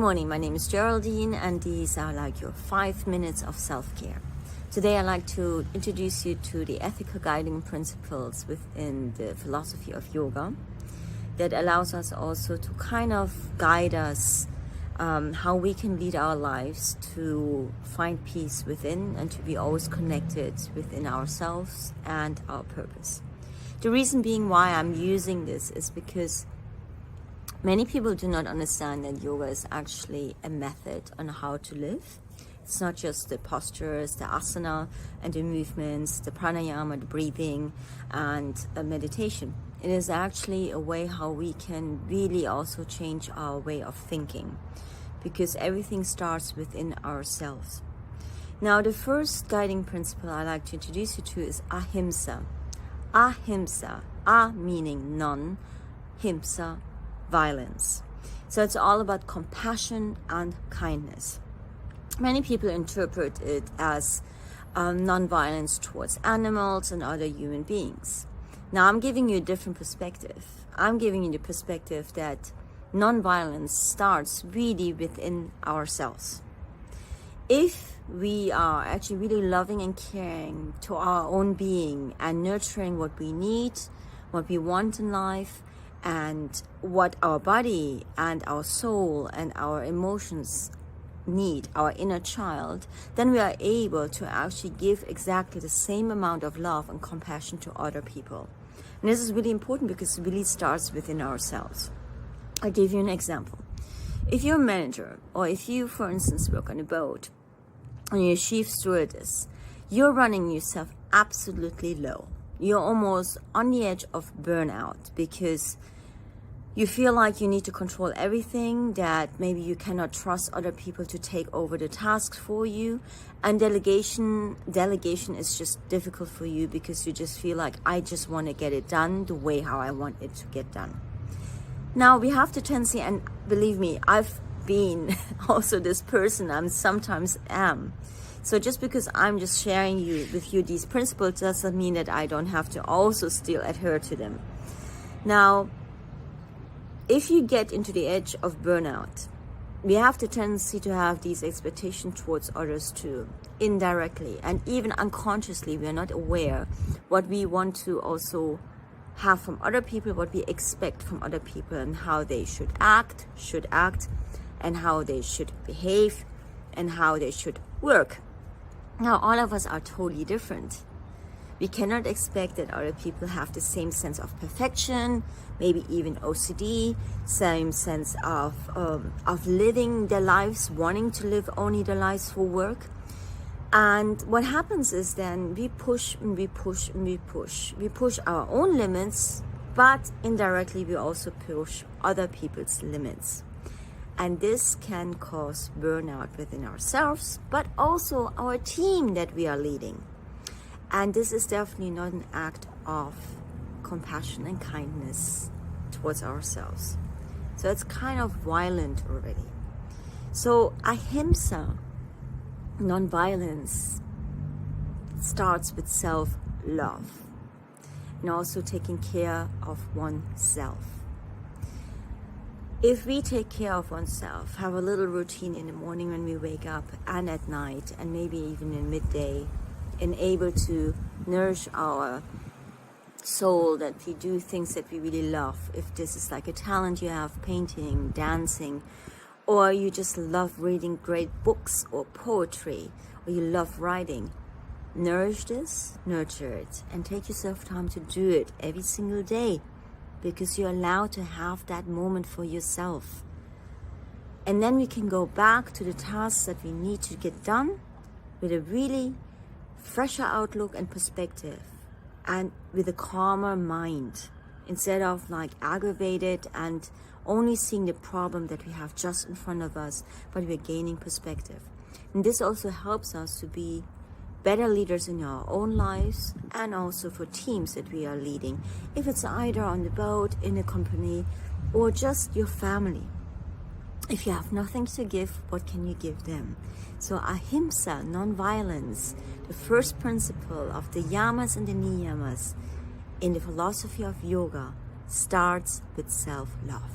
morning, my name is Geraldine and these are like your 5 minutes of self-care. Today I'd like to introduce you to the ethical guiding principles within the philosophy of yoga that allows us also to kind of guide us how we can lead our lives to find peace within and to be always connected within ourselves and our purpose. The reason being why I'm using this is because many people do not understand that yoga is actually a method on how to live. It's not just the postures, the asana and the movements, the pranayama, the breathing and meditation. It is actually a way how we can really also change our way of thinking, because everything starts within ourselves. Now, the first guiding principle I'd like to introduce you to is ahimsa. Ahimsa, ah meaning none, himsa, violence. So it's all about compassion and kindness. Many people interpret it as non-violence towards animals and other human beings. Now, I'm giving you a different perspective. I'm giving you the perspective that non-violence starts really within ourselves. If we are actually really loving and caring to our own being and nurturing what we need, what we want in life, and what our body and our soul and our emotions need, our inner child, then we are able to actually give exactly the same amount of love and compassion to other people. And this is really important because it really starts within ourselves. I'll give you an example. If you're a manager, or if you, for instance, work on a boat and you're a chief stewardess, you're running yourself absolutely low. You're almost on the edge of burnout because you feel like you need to control everything, that maybe you cannot trust other people to take over the tasks for you, and delegation is just difficult for you because you just feel like, I just want to get it done the way how I want it to get done. Now, we have the tendency, and believe me, I've been also this person, I sometimes am. So just because I'm just sharing with you these principles doesn't mean that I don't have to also still adhere to them. Now, if you get into the edge of burnout, we have the tendency to have these expectations towards others too, indirectly and even unconsciously. We are not aware what we want to also have from other people, what we expect from other people, and how they should act, and how they should behave, and how they should work. Now, all of us are totally different. We cannot expect that other people have the same sense of perfection, maybe even OCD, same sense of living their lives, wanting to live only their lives for work. And what happens is then we push and we push and we push. We push our own limits, but indirectly we also push other people's limits. And this can cause burnout within ourselves, but also our team that we are leading. And this is definitely not an act of compassion and kindness towards ourselves. So it's kind of violent already. So ahimsa, non-violence, starts with self-love and also taking care of oneself. If we take care of oneself, have a little routine in the morning when we wake up and at night and maybe even in midday, and able to nourish our soul, that we do things that we really love. If this is like a talent you have, painting, dancing, or you just love reading great books or poetry, or you love writing, nourish this, nurture it, and take yourself time to do it every single day, because you're allowed to have that moment for yourself. And then we can go back to the tasks that we need to get done with a really fresher outlook and perspective, and with a calmer mind, instead of like aggravated and only seeing the problem that we have just in front of us, but we're gaining perspective. And this also helps us to be better leaders in our own lives and also for teams that we are leading, if it's either on the boat, in a company, or just your family. If you have nothing to give, what can you give them? So ahimsa, non-violence, the first principle of the yamas and the niyamas in the philosophy of yoga, starts with self-love.